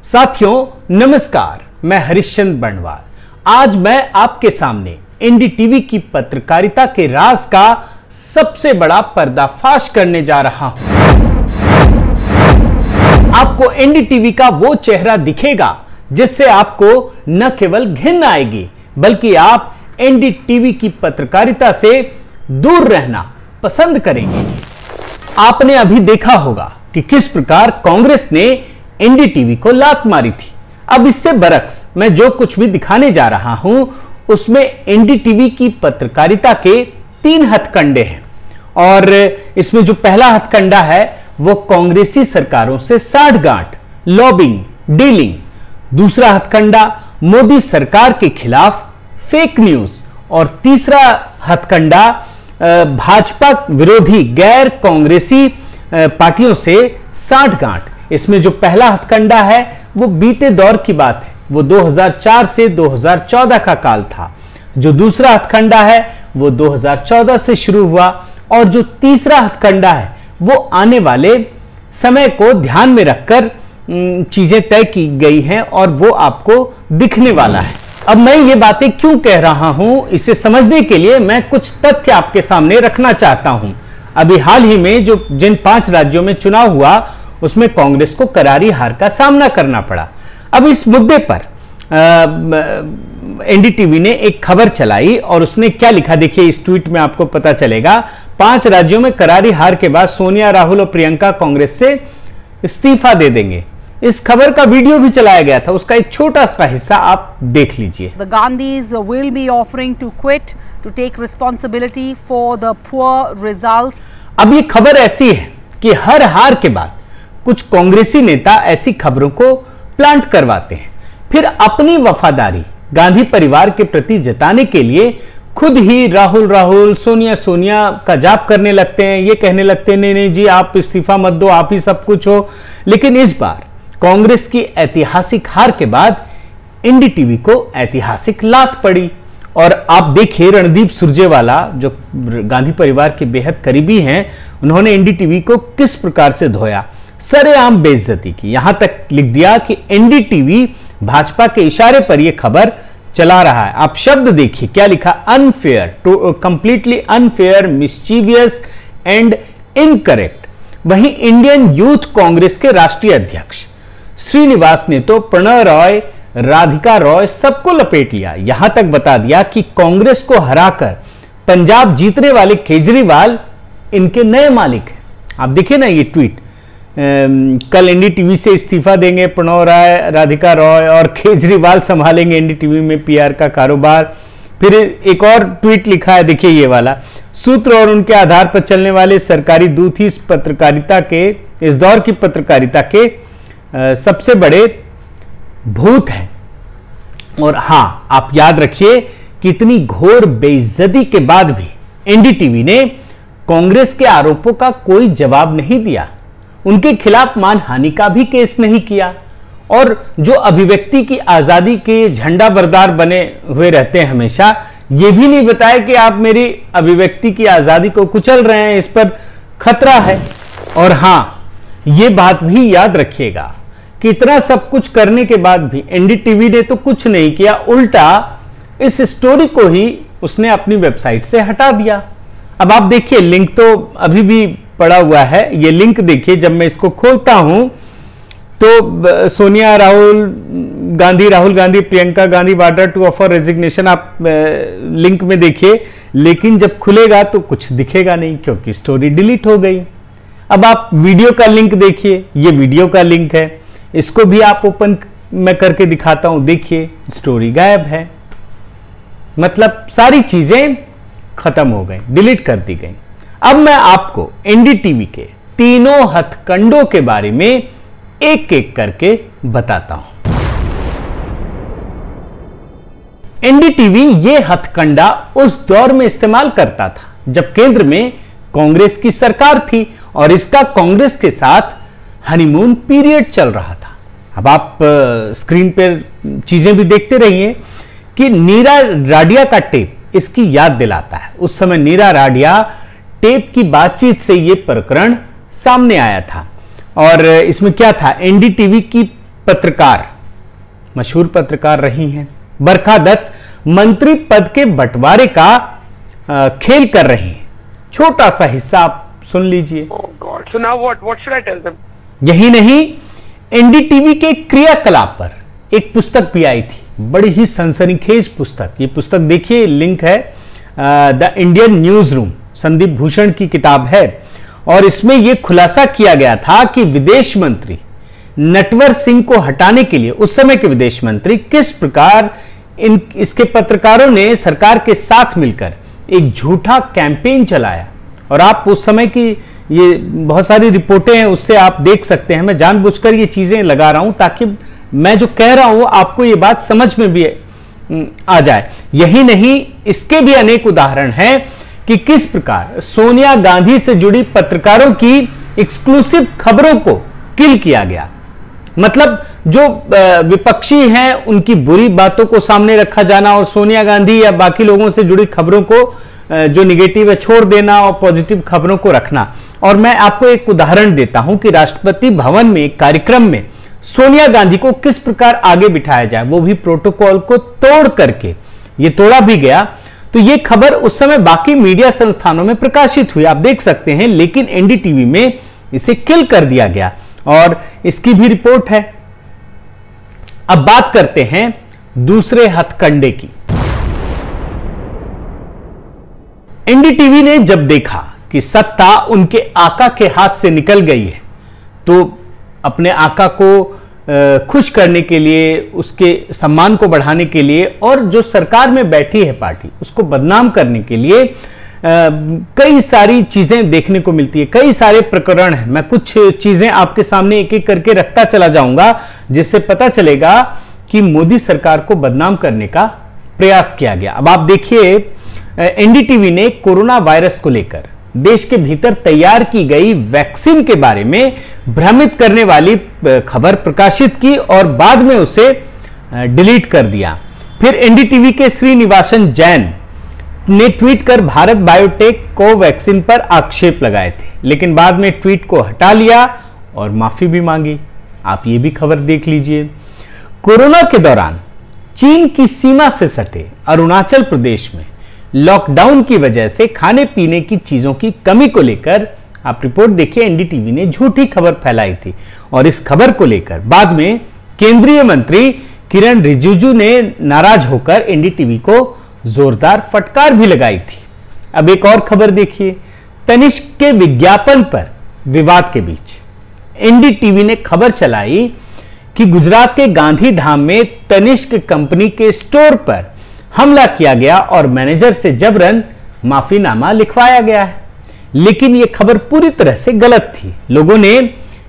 साथियों नमस्कार, मैं हरिश्चंद्र बर्णवाल। आज मैं आपके सामने एनडीटीवी की पत्रकारिता के राज का सबसे बड़ा पर्दाफाश करने जा रहा हूं। आपको एनडीटीवी का वो चेहरा दिखेगा जिससे आपको न केवल घिन आएगी बल्कि आप एनडीटीवी की पत्रकारिता से दूर रहना पसंद करेंगे। आपने अभी देखा होगा कि किस प्रकार कांग्रेस ने एनडीटीवी को लात मारी थी। अब इससे बरक्स मैं जो कुछ भी दिखाने जा रहा हूं उसमें एनडीटीवी की पत्रकारिता के 3 हथकंडे हैं और इसमें जो पहला हथकंडा है वो कांग्रेसी सरकारों से साठगांठ, लॉबिंग, डीलिंग। दूसरा हथकंडा मोदी सरकार के खिलाफ फेक न्यूज और तीसरा हथकंडा भाजपा विरोधी गैर कांग्रेसी पार्टियों से साठगांठ। इसमें जो पहला हथकंडा है वो बीते दौर की बात है, वो 2004 से 2014 का काल था। जो दूसरा हथकंडा है वो 2014 से शुरू हुआ और जो तीसरा हथकंडा है वो आने वाले समय को ध्यान में रखकर चीजें तय की गई हैं और वो आपको दिखने वाला है। अब मैं ये बातें क्यों कह रहा हूं, इसे समझने के लिए मैं कुछ तथ्य आपके सामने रखना चाहता हूं। अभी हाल ही में जिन 5 राज्यों में चुनाव हुआ उसमें कांग्रेस को करारी हार का सामना करना पड़ा। अब इस मुद्दे पर एनडीटीवी ने एक खबर चलाई और उसने क्या लिखा देखिए, इस ट्वीट में आपको पता चलेगा। 5 राज्यों में करारी हार के बाद सोनिया, राहुल और प्रियंका कांग्रेस से इस्तीफा दे देंगे। इस खबर का वीडियो भी चलाया गया था, उसका एक छोटा सा हिस्सा आप देख लीजिए। The Gandhis will be offering to quit to take responsibility for the poor results. अब ये खबर ऐसी है कि हर हार के बाद कुछ कांग्रेसी नेता ऐसी खबरों को प्लांट करवाते हैं, फिर अपनी वफादारी गांधी परिवार के प्रति जताने के लिए खुद ही राहुल सोनिया का जाप करने लगते हैं। ये कहने लगते हैं नहीं जी आप इस्तीफा मत दो, आप ही सब कुछ हो। लेकिन इस बार कांग्रेस की ऐतिहासिक हार के बाद एनडीटीवी को ऐतिहासिक लात पड़ी और आप देखिए रणदीप सुरजेवाला जो गांधी परिवार के बेहद करीबी हैं, उन्होंने एनडीटीवी को किस प्रकार से धोया, सरेआम बेइज्जती की। यहां तक लिख दिया कि एनडीटीवी भाजपा के इशारे पर यह खबर चला रहा है। आप शब्द देखिए क्या लिखा, unfair, completely unfair, mischievous and incorrect. वहीं इंडियन यूथ कांग्रेस के राष्ट्रीय अध्यक्ष श्रीनिवास ने तो प्रणय रॉय, राधिका रॉय सबको लपेट लिया। यहां तक बता दिया कि कांग्रेस को हराकर पंजाब जीतने वाले केजरीवाल इनके नए मालिक हैं। आप देखिए ना ये ट्वीट, कल एनडीटीवी से इस्तीफा देंगे प्रणय राय, राधिका रॉय और केजरीवाल संभालेंगे एनडीटीवी में पीआर का कारोबार। फिर एक और ट्वीट लिखा है, देखिए ये वाला, सूत्र और उनके आधार पर चलने वाले सरकारी दूत ही इस पत्रकारिता के, इस दौर की पत्रकारिता के सबसे बड़े भूत हैं। और हां आप याद रखिए कि इतनी घोर बेइज्जती के बाद भी एनडीटीवी ने कांग्रेस के आरोपों का कोई जवाब नहीं दिया, उनके खिलाफ मानहानि का भी केस नहीं किया और जो अभिव्यक्ति की आजादी के झंडा बरदार बने हुए रहते हैं हमेशा, यह भी नहीं बताया कि आप मेरी अभिव्यक्ति की आजादी को कुचल रहे हैं, इस पर खतरा है। और हां यह बात भी याद रखिएगा कि इतना सब कुछ करने के बाद भी एनडीटीवी ने तो कुछ नहीं किया, उल्टा इस स्टोरी को ही उसने अपनी वेबसाइट से हटा दिया। अब आप देखिए लिंक तो अभी भी पड़ा हुआ है, ये लिंक देखिए, जब मैं इसको खोलता हूं तो Sonia Rahul Gandhi Priyanka Gandhi Vadra to offer resignation, आप लिंक में देखिए। लेकिन जब खुलेगा तो कुछ दिखेगा नहीं क्योंकि स्टोरी डिलीट हो गई। अब आप वीडियो का लिंक देखिए, ये वीडियो का लिंक है, इसको भी आप ओपन मैं करके दिखाता हूं, देखिए स्टोरी गायब है। मतलब सारी चीजें खत्म हो गई, डिलीट कर दी गई। अब मैं आपको एनडीटीवी के तीनों हथकंडों के बारे में एक एक करके बताता हूं। एनडीटीवी ये हथकंडा उस दौर में इस्तेमाल करता था जब केंद्र में कांग्रेस की सरकार थी और इसका कांग्रेस के साथ हनीमून पीरियड चल रहा था। अब आप स्क्रीन पर चीजें भी देखते रहिए कि नीरा राडिया का टेप इसकी याद दिलाता है। उस समय नीरा राडिया टेप की बातचीत से यह प्रकरण सामने आया था और इसमें क्या था, एनडीटीवी की पत्रकार, मशहूर पत्रकार रही हैं, बरखा दत्त मंत्री पद के बंटवारे का खेल कर रही हैं। छोटा सा हिस्सा आप सुन लीजिए। Oh God. So now what should I tell them? यही नहीं, एनडीटीवी के क्रियाकलाप पर एक पुस्तक भी आई थी, बड़ी ही सनसनीखेज पुस्तक। ये पुस्तक देखिए, लिंक है, the Indian news room, Sandeep Bhushan की किताब है। और इसमें यह खुलासा किया गया था कि विदेश मंत्री नटवर सिंह को हटाने के लिए उस समय के विदेश मंत्री किस प्रकार इसके पत्रकारों ने सरकार के साथ मिलकर एक झूठा कैंपेन चलाया। और आप उस समय की ये बहुत सारी रिपोर्टें हैं, उससे आप देख सकते हैं। मैं जानबूझकर ये चीजें लगा रहा हूं ताकि मैं जो कह रहा हूं आपको ये बात समझ में भी आ जाए। यही नहीं, इसके भी अनेक उदाहरण हैं कि किस प्रकार सोनिया गांधी से जुड़ी पत्रकारों की एक्सक्लूसिव खबरों को किल किया गया। मतलब जो विपक्षी हैं उनकी बुरी बातों को सामने रखा जाना और सोनिया गांधी या बाकी लोगों से जुड़ी खबरों को जो निगेटिव है छोड़ देना और पॉजिटिव खबरों को रखना। और मैं आपको एक उदाहरण देता हूं कि राष्ट्रपति भवन में एक कार्यक्रम में सोनिया गांधी को किस प्रकार आगे बिठाया जाए, वो भी प्रोटोकॉल को तोड़ करके। ये तोड़ा भी गया। तो ये खबर उस समय बाकी मीडिया संस्थानों में प्रकाशित हुई, आप देख सकते हैं, लेकिन एनडीटीवी में इसे किल कर दिया गया और इसकी भी रिपोर्ट है। अब बात करते हैं दूसरे हथकंडे की। एनडीटीवी ने जब देखा कि सत्ता उनके आका के हाथ से निकल गई है, तो अपने आका को खुश करने के लिए, उसके सम्मान को बढ़ाने के लिए और जो सरकार में बैठी है पार्टी उसको बदनाम करने के लिए कई सारी चीजें देखने को मिलती है, कई सारे प्रकरण हैं। मैं कुछ चीजें आपके सामने एक एक करके रखता चला जाऊंगा जिससे पता चलेगा कि मोदी सरकार को बदनाम करने का प्रयास किया गया। अब आप देखिए, एनडीटीवी ने कोरोना वायरस को लेकर देश के भीतर तैयार की गई वैक्सीन के बारे में भ्रमित करने वाली खबर प्रकाशित की और बाद में उसे डिलीट कर दिया। फिर एनडीटीवी के श्रीनिवासन जैन ने ट्वीट कर भारत बायोटेक कोवैक्सीन पर आक्षेप लगाए थे, लेकिन बाद में ट्वीट को हटा लिया और माफी भी मांगी। आप ये भी खबर देख लीजिए। कोरोना के दौरान चीन की सीमा से सटे अरुणाचल प्रदेश में लॉकडाउन की वजह से खाने पीने की चीजों की कमी को लेकर आप रिपोर्ट देखिए, एनडीटीवी ने झूठी खबर फैलाई थी और इस खबर को लेकर बाद में केंद्रीय मंत्री किरण रिजिजू ने नाराज होकर एनडीटीवी को जोरदार फटकार भी लगाई थी। अब एक और खबर देखिए, तनिष्क के विज्ञापन पर विवाद के बीच एनडीटीवी ने खबर चलाई कि गुजरात के गांधी धाम में तनिष्क कंपनी के स्टोर पर हमला किया गया और मैनेजर से जबरन माफीनामा लिखवाया गया है। लेकिन यह खबर पूरी तरह से गलत थी। लोगों ने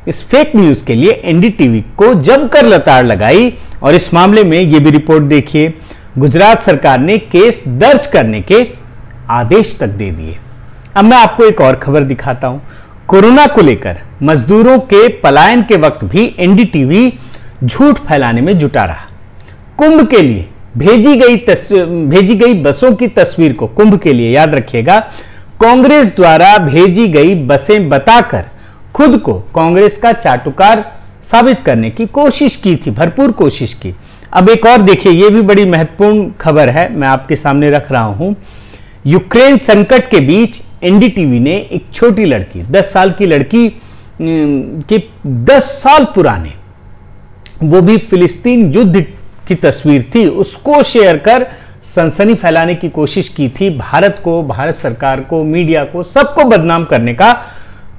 इस फेक न्यूज के लिए एनडीटीवी को जमकर लताड़ लगाई और इस मामले में यह भी रिपोर्ट देखिए, गुजरात सरकार ने केस दर्ज करने के आदेश तक दे दिए। अब मैं आपको एक और खबर दिखाता हूं। कोरोना को लेकर मजदूरों के पलायन के वक्त भी एनडीटीवी झूठ फैलाने में जुटा रहा। कुंभ के लिए भेजी गई बसों की तस्वीर को, कुंभ के लिए याद रखिएगा, कांग्रेस द्वारा भेजी गई बसें बताकर खुद को कांग्रेस का चाटुकार साबित करने की कोशिश की थी, भरपूर कोशिश की। अब एक और देखिए, यह भी बड़ी महत्वपूर्ण खबर है, मैं आपके सामने रख रहा हूं। यूक्रेन संकट के बीच एनडीटीवी ने एक छोटी लड़की, 10 साल की लड़की के 10 साल पुराने, वो भी फिलिस्तीन युद्ध की तस्वीर थी, उसको शेयर कर सनसनी फैलाने की कोशिश की थी। भारत को, भारत सरकार को, मीडिया को, सबको बदनाम करने का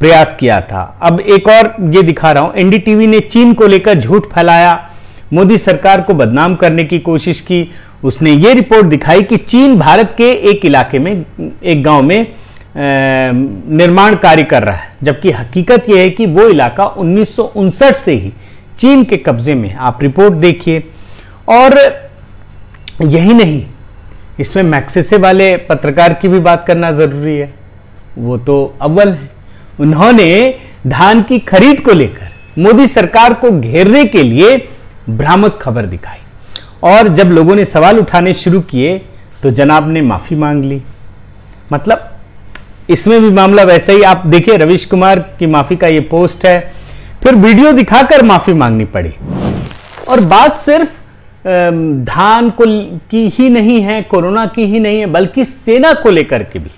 प्रयास किया था। अब एक और ये दिखा रहा हूं, एनडीटीवी ने चीन को लेकर झूठ फैलाया, मोदी सरकार को बदनाम करने की कोशिश की। उसने ये रिपोर्ट दिखाई कि चीन भारत के एक इलाके में, एक गांव में निर्माण कार्य कर रहा है, जबकि हकीकत यह है कि वो इलाका 1959 से ही चीन के कब्जे में। आप रिपोर्ट देखिए। और यही नहीं, इसमें मैक्सेसे वाले पत्रकार की भी बात करना जरूरी है, वो तो अव्वल है। उन्होंने धान की खरीद को लेकर मोदी सरकार को घेरने के लिए भ्रामक खबर दिखाई और जब लोगों ने सवाल उठाने शुरू किए तो जनाब ने माफी मांग ली। मतलब इसमें भी मामला वैसा ही, आप देखिए, रवीश कुमार की माफी का ये पोस्ट है, फिर वीडियो दिखाकर माफी मांगनी पड़ी। और बात सिर्फ धान को की ही नहीं है, कोरोना की ही नहीं है, बल्कि सेना को लेकर के भी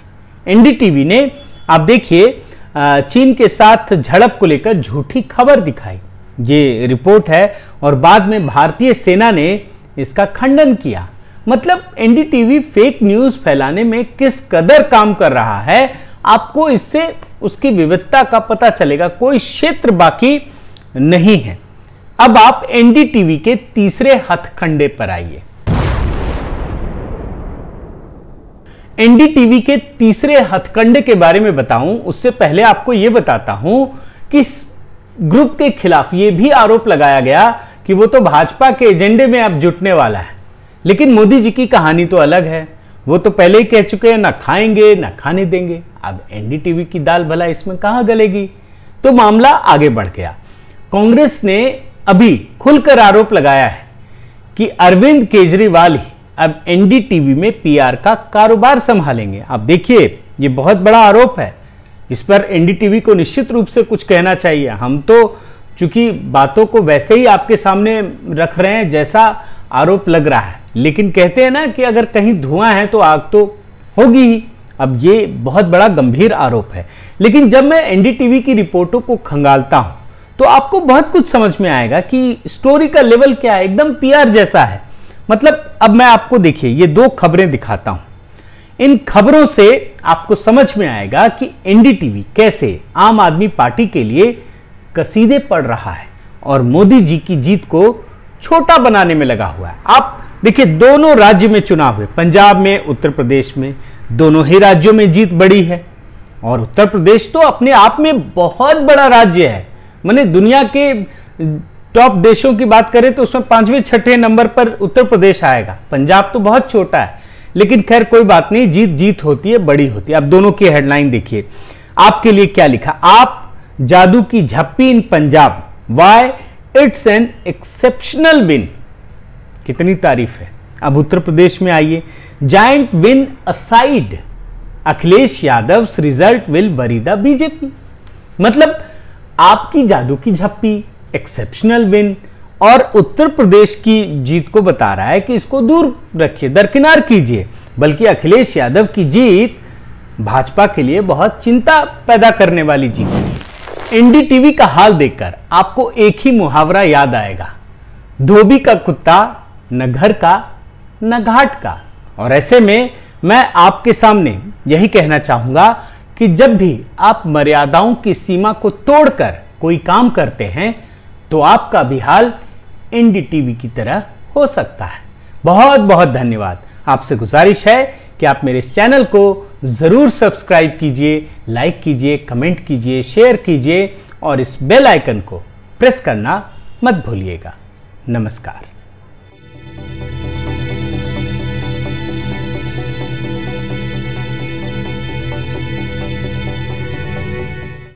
एनडीटीवी ने, आप देखिए, चीन के साथ झड़प को लेकर झूठी खबर दिखाई। ये रिपोर्ट है और बाद में भारतीय सेना ने इसका खंडन किया। मतलब एनडीटीवी फेक न्यूज फैलाने में किस कदर काम कर रहा है, आपको इससे उसकी विविधता का पता चलेगा। कोई क्षेत्र बाकी नहीं है। अब आप एनडीटीवी के तीसरे हथकंडे पर आइए। एनडीटीवी के तीसरे हथकंडे के बारे में बताऊं उससे पहले आपको यह बताता हूं कि ग्रुप के खिलाफ यह भी आरोप लगाया गया कि वो तो भाजपा के एजेंडे में अब जुटने वाला है। लेकिन मोदी जी की कहानी तो अलग है। वो तो पहले ही कह चुके हैं ना खाएंगे ना खाने देंगे। अब एनडीटीवी की दाल भला इसमें कहां गलेगी। तो मामला आगे बढ़ गया। कांग्रेस ने अभी खुलकर आरोप लगाया है कि अरविंद केजरीवाल ही अब एनडीटीवी में पीआर का कारोबार संभालेंगे। आप देखिए, ये बहुत बड़ा आरोप है। इस पर एनडीटीवी को निश्चित रूप से कुछ कहना चाहिए। हम तो चूंकि बातों को वैसे ही आपके सामने रख रहे हैं जैसा आरोप लग रहा है, लेकिन कहते हैं ना कि अगर कहीं धुआं है तो आग तो होगी ही। अब ये बहुत बड़ा गंभीर आरोप है। लेकिन जब मैं एनडीटीवी की रिपोर्टों को खंगालता हूं तो आपको बहुत कुछ समझ में आएगा कि स्टोरी का लेवल क्या है। एकदम पीआर जैसा है। मतलब अब मैं आपको, देखिए, ये दो खबरें दिखाता हूं। इन खबरों से आपको समझ में आएगा कि एनडीटीवी कैसे आम आदमी पार्टी के लिए कसीदे पढ़ रहा है और मोदी जी की जीत को छोटा बनाने में लगा हुआ है। आप देखिए, दोनों राज्य में चुनाव हुए, पंजाब में, उत्तर प्रदेश में। दोनों ही राज्यों में जीत बड़ी है। और उत्तर प्रदेश तो अपने आप में बहुत बड़ा राज्य है। माने दुनिया के टॉप देशों की बात करें तो उसमें 5वें 6ठे नंबर पर उत्तर प्रदेश आएगा। पंजाब तो बहुत छोटा है। लेकिन खैर कोई बात नहीं, जीत जीत होती है, बड़ी होती है। अब दोनों की हेडलाइन देखिए। आपके लिए क्या लिखा, आप जादू की झप्पी in Punjab, why it's an exceptional win. कितनी तारीफ है। अब उत्तर प्रदेश में आइए। Giant win aside, Akhilesh Yadav result will worry the BJP. मतलब आपकी जादू की झप्पी, एक्सेप्शनल विन, और उत्तर प्रदेश की जीत को बता रहा है कि इसको दूर रखिए, दरकिनार कीजिए। बल्कि अखिलेश यादव की जीत भाजपा के लिए बहुत चिंता पैदा करने वाली जीत है। एनडीटीवी का हाल देखकर आपको एक ही मुहावरा याद आएगा, धोबी का कुत्ता न घर का न घाट का। और ऐसे में मैं आपके सामने यही कहना चाहूंगा कि जब भी आप मर्यादाओं की सीमा को तोड़कर कोई काम करते हैं तो आपका भी हाल एनडीटीवी की तरह हो सकता है। बहुत बहुत धन्यवाद। आपसे गुजारिश है कि आप मेरे इस चैनल को जरूर सब्सक्राइब कीजिए, लाइक कीजिए, कमेंट कीजिए, शेयर कीजिए और इस बेल आइकन को प्रेस करना मत भूलिएगा। नमस्कार।